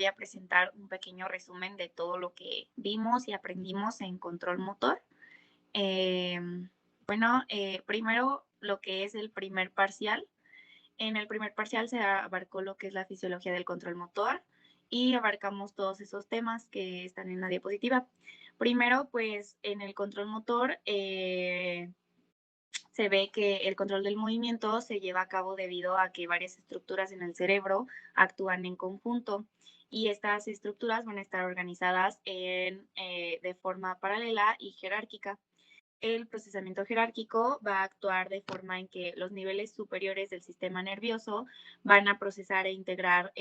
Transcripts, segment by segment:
voy a presentar un pequeño resumen de todo lo que vimos y aprendimos en control motor. Primero lo que es el primer parcial. En el primer parcial se abarcó lo que es la fisiología del control motor y abarcamos todos esos temas que están en la diapositiva. Primero, pues en el control motor se ve que el control del movimiento se lleva a cabo debido a que varias estructuras en el cerebro actúan en conjunto y estas estructuras van a estar organizadas de forma paralela y jerárquica. El procesamiento jerárquico va a actuar de forma en que los niveles superiores del sistema nervioso van a procesar e integrar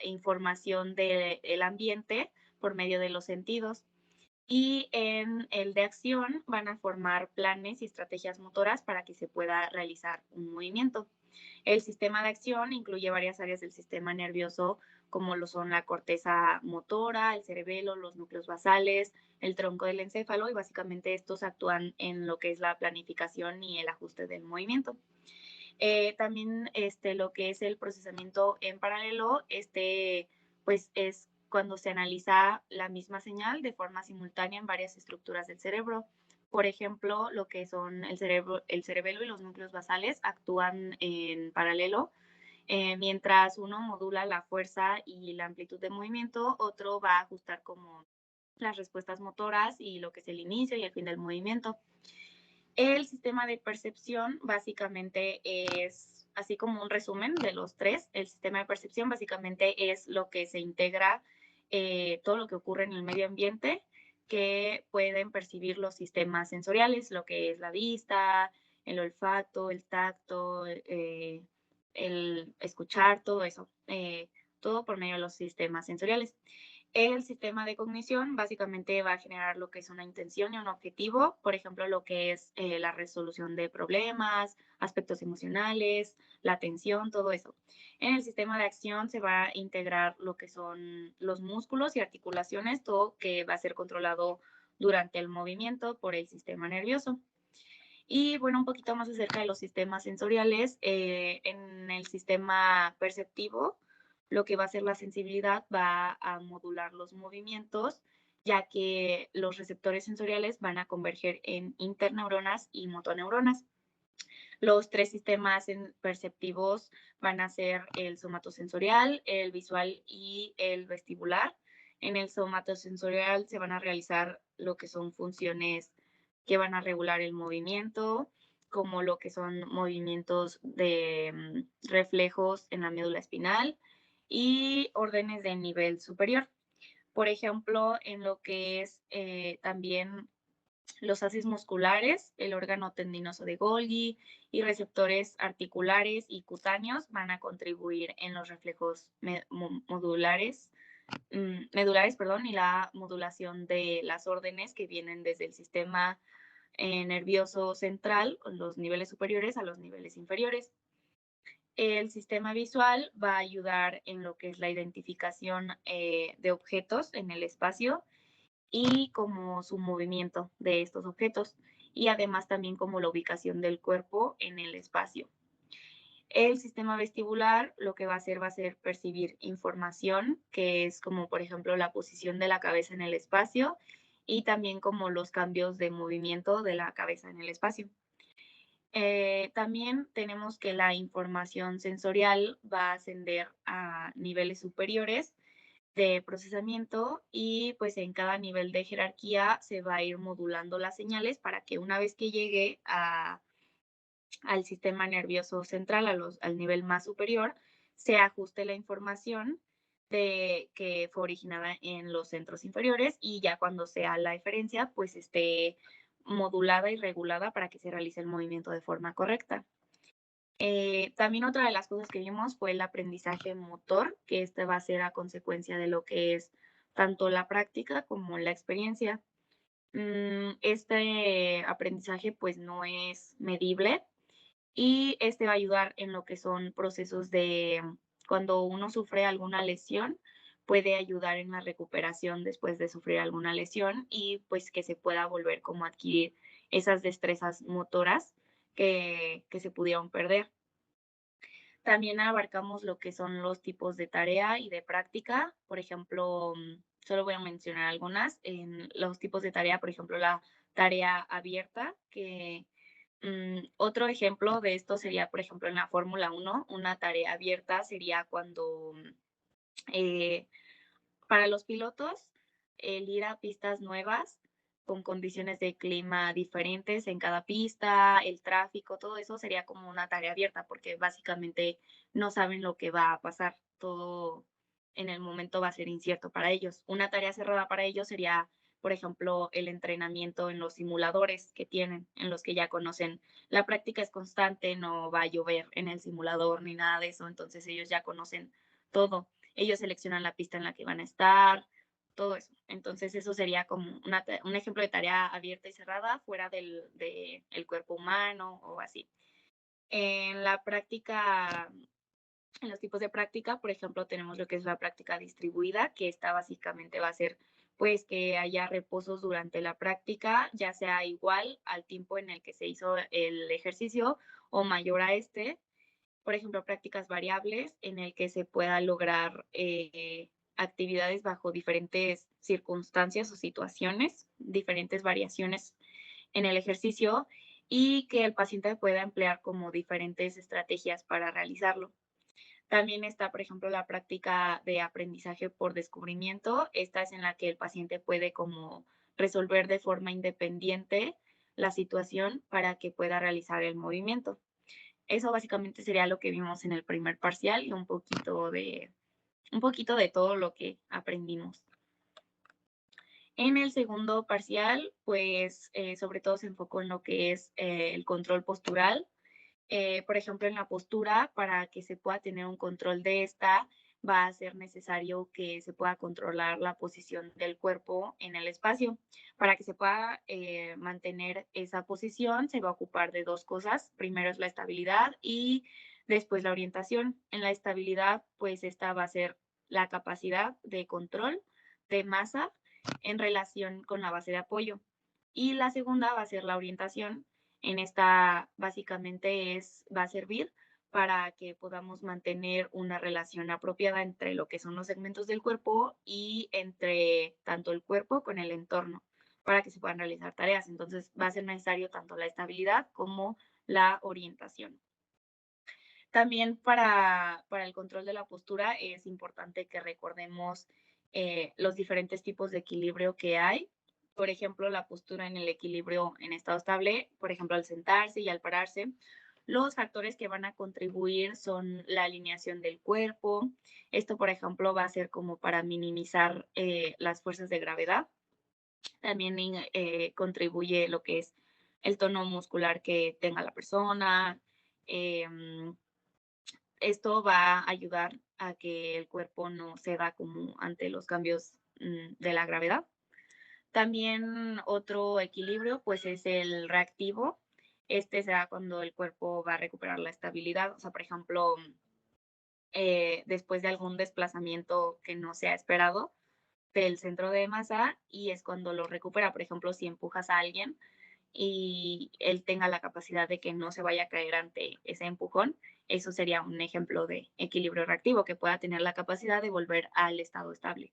información del ambiente por medio de los sentidos. Y en el de acción van a formar planes y estrategias motoras para que se pueda realizar un movimiento. El sistema de acción incluye varias áreas del sistema nervioso, como lo son la corteza motora, el cerebelo, los núcleos basales, el tronco del encéfalo, y básicamente estos actúan en lo que es la planificación y el ajuste del movimiento. También lo que es el procesamiento en paralelo, pues es cuando se analiza la misma señal de forma simultánea en varias estructuras del cerebro. Por ejemplo, lo que son el cerebelo y los núcleos basales actúan en paralelo. Mientras uno modula la fuerza y la amplitud de movimiento, otro va a ajustar como las respuestas motoras y lo que es el inicio y el fin del movimiento. El sistema de percepción básicamente es, así como un resumen de los tres, el sistema de percepción básicamente es lo que se integra, todo lo que ocurre en el medio ambiente que pueden percibir los sistemas sensoriales, lo que es la vista, el olfato, el tacto, el escuchar, todo eso, todo por medio de los sistemas sensoriales. El sistema de cognición básicamente va a generar lo que es una intención y un objetivo, por ejemplo, lo que es la resolución de problemas, aspectos emocionales, la atención, todo eso. En el sistema de acción se va a integrar lo que son los músculos y articulaciones, todo que va a ser controlado durante el movimiento por el sistema nervioso. Y bueno, un poquito más acerca de los sistemas sensoriales. En el sistema perceptivo, lo que va a hacer la sensibilidad va a modular los movimientos, ya que los receptores sensoriales van a converger en interneuronas y motoneuronas. Los tres sistemas perceptivos van a ser el somatosensorial, el visual y el vestibular. En el somatosensorial se van a realizar lo que son funciones que van a regular el movimiento, como lo que son movimientos de reflejos en la médula espinal y órdenes de nivel superior. Por ejemplo, en lo que es también los haces musculares, el órgano tendinoso de Golgi y receptores articulares y cutáneos van a contribuir en los reflejos medulares, y la modulación de las órdenes que vienen desde el sistema nervioso central, los niveles superiores a los niveles inferiores. El sistema visual va a ayudar en lo que es la identificación de objetos en el espacio y como su movimiento de estos objetos y además también como la ubicación del cuerpo en el espacio. El sistema vestibular lo que va a hacer percibir información, que es como por ejemplo la posición de la cabeza en el espacio y también como los cambios de movimiento de la cabeza en el espacio. También tenemos que la información sensorial va a ascender a niveles superiores de procesamiento y pues en cada nivel de jerarquía se va a ir modulando las señales para que una vez que llegue al sistema nervioso central, al nivel más superior, se ajuste la información que fue originada en los centros inferiores y ya cuando sea la diferencia, pues esté modulada y regulada para que se realice el movimiento de forma correcta. También otra de las cosas que vimos fue el aprendizaje motor, que este va a ser a consecuencia de lo que es tanto la práctica como la experiencia. Este aprendizaje pues no es medible y este va a ayudar en lo que son procesos de cuando uno sufre alguna lesión, puede ayudar en la recuperación después de sufrir alguna lesión y pues que se pueda volver como a adquirir esas destrezas motoras que se pudieron perder. También abarcamos lo que son los tipos de tarea y de práctica. Por ejemplo, solo voy a mencionar algunas. En los tipos de tarea, por ejemplo, la tarea abierta, que otro ejemplo de esto sería, por ejemplo, en la Fórmula 1, una tarea abierta sería cuando eh, para los pilotos, el ir a pistas nuevas con condiciones de clima diferentes en cada pista, el tráfico, todo eso sería como una tarea abierta, porque básicamente no saben lo que va a pasar. Todo en el momento va a ser incierto para ellos. Una tarea cerrada para ellos sería, por ejemplo, el entrenamiento en los simuladores que tienen, en los que ya conocen. La práctica es constante, no va a llover en el simulador ni nada de eso, entonces ellos ya conocen todo. Ellos seleccionan la pista en la que van a estar, todo eso. Entonces, eso sería como un ejemplo de tarea abierta y cerrada fuera del el cuerpo humano o así. En la práctica, en los tipos de práctica, por ejemplo, tenemos lo que es la práctica distribuida, que esta básicamente va a ser pues que haya reposos durante la práctica, ya sea igual al tiempo en el que se hizo el ejercicio o mayor a este. Por ejemplo, prácticas variables en el que se pueda lograr actividades bajo diferentes circunstancias o situaciones, diferentes variaciones en el ejercicio y que el paciente pueda emplear como diferentes estrategias para realizarlo. También está, por ejemplo, la práctica de aprendizaje por descubrimiento. Esta es en la que el paciente puede como resolver de forma independiente la situación para que pueda realizar el movimiento. Eso básicamente sería lo que vimos en el primer parcial y un poquito de todo lo que aprendimos. En el segundo parcial, pues sobre todo se enfocó en lo que es el control postural. Por ejemplo, en la postura, para que se pueda tener un control de esta, va a ser necesario que se pueda controlar la posición del cuerpo en el espacio. Para que se pueda mantener esa posición, se va a ocupar de dos cosas. Primero es la estabilidad y después la orientación. En la estabilidad, pues esta va a ser la capacidad de control de masa en relación con la base de apoyo. Y la segunda va a ser la orientación. En esta básicamente va a servir para que podamos mantener una relación apropiada entre lo que son los segmentos del cuerpo y entre tanto el cuerpo con el entorno para que se puedan realizar tareas. Entonces va a ser necesario tanto la estabilidad como la orientación. También para el control de la postura es importante que recordemos los diferentes tipos de equilibrio que hay. Por ejemplo, la postura en el equilibrio en estado estable, por ejemplo, al sentarse y al pararse. Los factores que van a contribuir son la alineación del cuerpo. Esto, por ejemplo, va a ser como para minimizar las fuerzas de gravedad. También contribuye lo que es el tono muscular que tenga la persona. Esto va a ayudar a que el cuerpo no ceda como ante los cambios de la gravedad. También otro equilibrio pues es el reactivo. Este será cuando el cuerpo va a recuperar la estabilidad. O sea, por ejemplo, después de algún desplazamiento que no se ha esperado del centro de masa y es cuando lo recupera. Por ejemplo, si empujas a alguien, y él tenga la capacidad de que no se vaya a caer ante ese empujón, eso sería un ejemplo de equilibrio reactivo, que pueda tener la capacidad de volver al estado estable.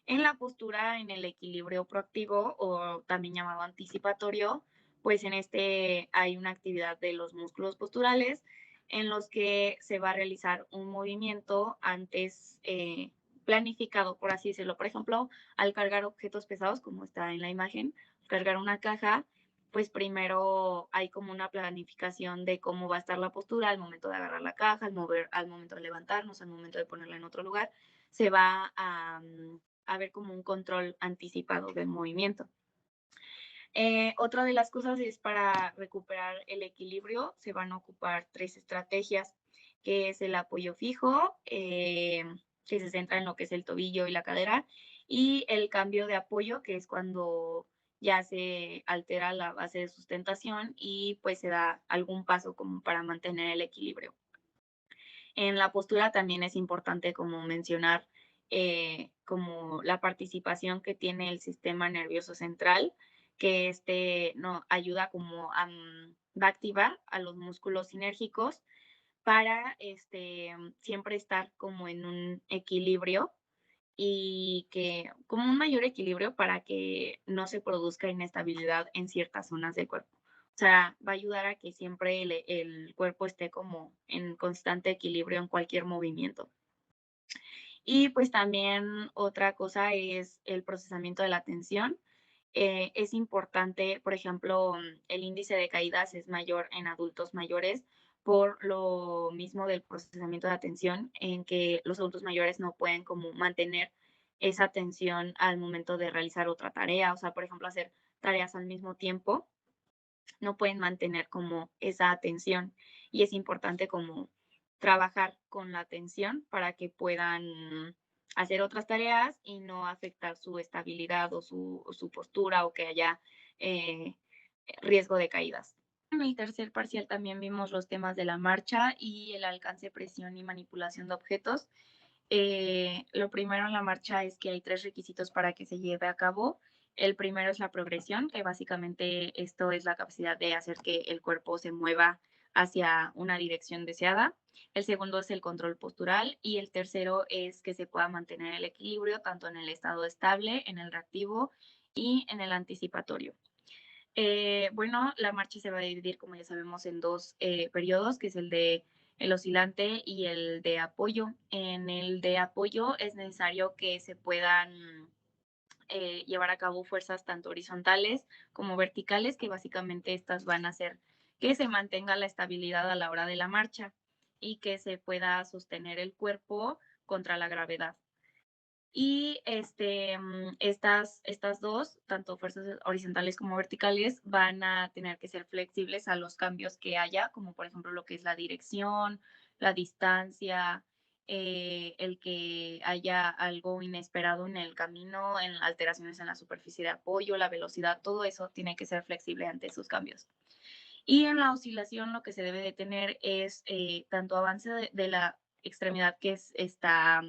En la postura, en el equilibrio proactivo o también llamado anticipatorio, pues en este hay una actividad de los músculos posturales en los que se va a realizar un movimiento antes planificado, por así decirlo. Por ejemplo, al cargar objetos pesados, como está en la imagen, cargar una caja, pues primero hay como una planificación de cómo va a estar la postura al momento de agarrar la caja, al momento de levantarnos, al momento de ponerla en otro lugar. Se va a ver como un control anticipado del movimiento. Otra de las cosas es para recuperar el equilibrio, se van a ocupar tres estrategias, que es el apoyo fijo, que se centra en lo que es el tobillo y la cadera, y el cambio de apoyo, que es cuando ya se altera la base de sustentación y pues se da algún paso como para mantener el equilibrio. En la postura también es importante como mencionar como la participación que tiene el sistema nervioso central, que no ayuda como va a activar a los músculos sinérgicos para siempre estar como en un equilibrio y que como un mayor equilibrio para que no se produzca inestabilidad en ciertas zonas del cuerpo. O sea, va a ayudar a que siempre el cuerpo esté como en constante equilibrio en cualquier movimiento. Y pues también otra cosa es el procesamiento de la atención. Es importante, por ejemplo, el índice de caídas es mayor en adultos mayores por lo mismo del procesamiento de atención, en que los adultos mayores no pueden como mantener esa atención al momento de realizar otra tarea, o sea, por ejemplo, hacer tareas al mismo tiempo, no pueden mantener como esa atención y es importante como trabajar con la atención para que puedan hacer otras tareas y no afectar su estabilidad o su postura o que haya eh, riesgo de caídas. En el tercer parcial también vimos los temas de la marcha y el alcance, presión y manipulación de objetos. Lo primero en la marcha es que hay 3 requisitos para que se lleve a cabo. El primero es la progresión, que básicamente esto es la capacidad de hacer que el cuerpo se mueva hacia una dirección deseada. El segundo es el control postural y el tercero es que se pueda mantener el equilibrio tanto en el estado estable, en el reactivo y en el anticipatorio. Bueno, la marcha se va a dividir, como ya sabemos, en dos periodos, que es el de el oscilante y el de apoyo. En el de apoyo es necesario que se puedan llevar a cabo fuerzas tanto horizontales como verticales, que básicamente estas van a hacer que se mantenga la estabilidad a la hora de la marcha y que se pueda sostener el cuerpo contra la gravedad. Y estas dos, tanto fuerzas horizontales como verticales, van a tener que ser flexibles a los cambios que haya, como por ejemplo lo que es la dirección, la distancia, el que haya algo inesperado en el camino, en alteraciones en la superficie de apoyo, la velocidad, todo eso tiene que ser flexible ante esos cambios. Y en la oscilación lo que se debe de tener es tanto avance de la extremidad que se está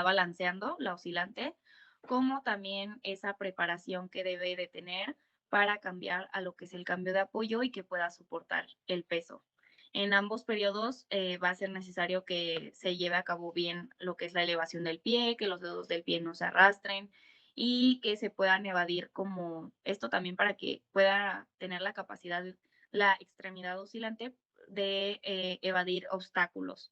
balanceando, la oscilante, como también esa preparación que debe de tener para cambiar a lo que es el cambio de apoyo y que pueda soportar el peso. En ambos periodos va a ser necesario que se lleve a cabo bien lo que es la elevación del pie, que los dedos del pie no se arrastren y que se puedan evadir como esto también para que pueda tener la capacidad, la extremidad oscilante de evadir obstáculos.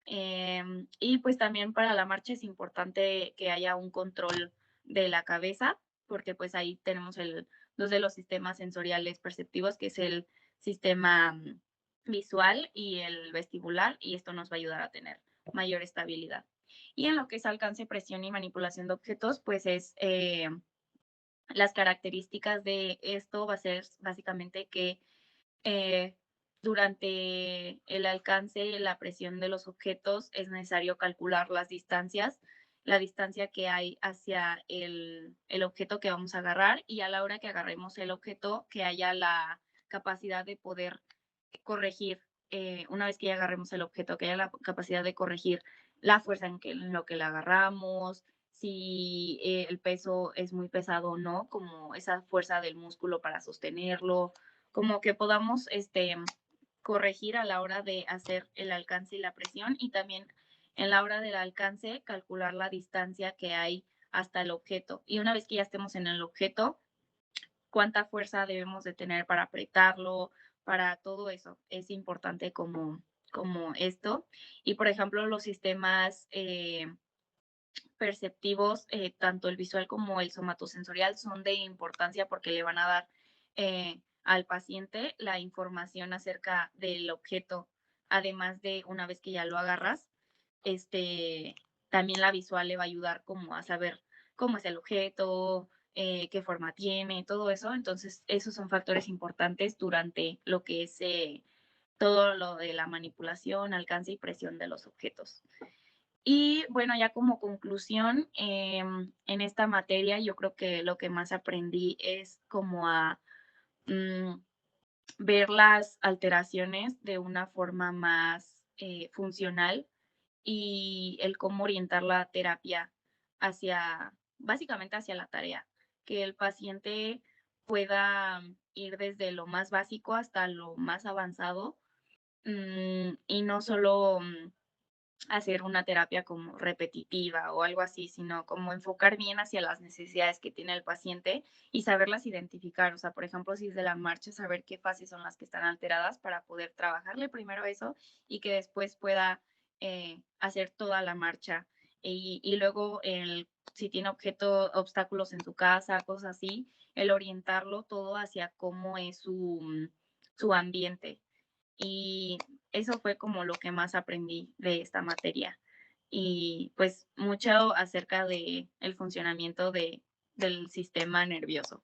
Y pues también para la marcha es importante que haya un control de la cabeza, porque pues ahí tenemos dos de los sistemas sensoriales perceptivos, que es el sistema visual y el vestibular, y esto nos va a ayudar a tener mayor estabilidad. Y en lo que es alcance, presión y manipulación de objetos, pues es las características de esto va a ser básicamente que eh, durante el alcance y la presión de los objetos es necesario calcular las distancias, la distancia que hay hacia el objeto que vamos a agarrar y a la hora que agarremos el objeto que haya la capacidad de poder corregir, una vez que ya agarremos el objeto, que haya la capacidad de corregir la fuerza en lo que la agarramos, si el peso es muy pesado o no, como esa fuerza del músculo para sostenerlo, como que podamos corregir a la hora de hacer el alcance y la presión y también en la hora del alcance calcular la distancia que hay hasta el objeto. Y una vez que ya estemos en el objeto, cuánta fuerza debemos de tener para apretarlo, para todo eso. Es importante como esto. Y por ejemplo, los sistemas perceptivos, tanto el visual como el somatosensorial, son de importancia porque le van a dar al paciente la información acerca del objeto, además de una vez que ya lo agarras, este, también la visual le va a ayudar como a saber cómo es el objeto, qué forma tiene, todo eso. Entonces, esos son factores importantes durante lo que es todo lo de la manipulación, alcance y presión de los objetos. Y bueno, ya como conclusión, en esta materia yo creo que lo que más aprendí es como a mm, ver las alteraciones de una forma más funcional y el cómo orientar la terapia hacia, básicamente hacia la tarea, que el paciente pueda ir desde lo más básico hasta lo más avanzado y no solo hacer una terapia como repetitiva o algo así, sino como enfocar bien hacia las necesidades que tiene el paciente y saberlas identificar. O sea, por ejemplo, si es de la marcha, saber qué fases son las que están alteradas para poder trabajarle primero eso y que después pueda hacer toda la marcha. Y luego, si tiene obstáculos en su casa, cosas así, el orientarlo todo hacia cómo es su ambiente. Y eso fue como lo que más aprendí de esta materia. Y pues mucho acerca de el funcionamiento del sistema nervioso.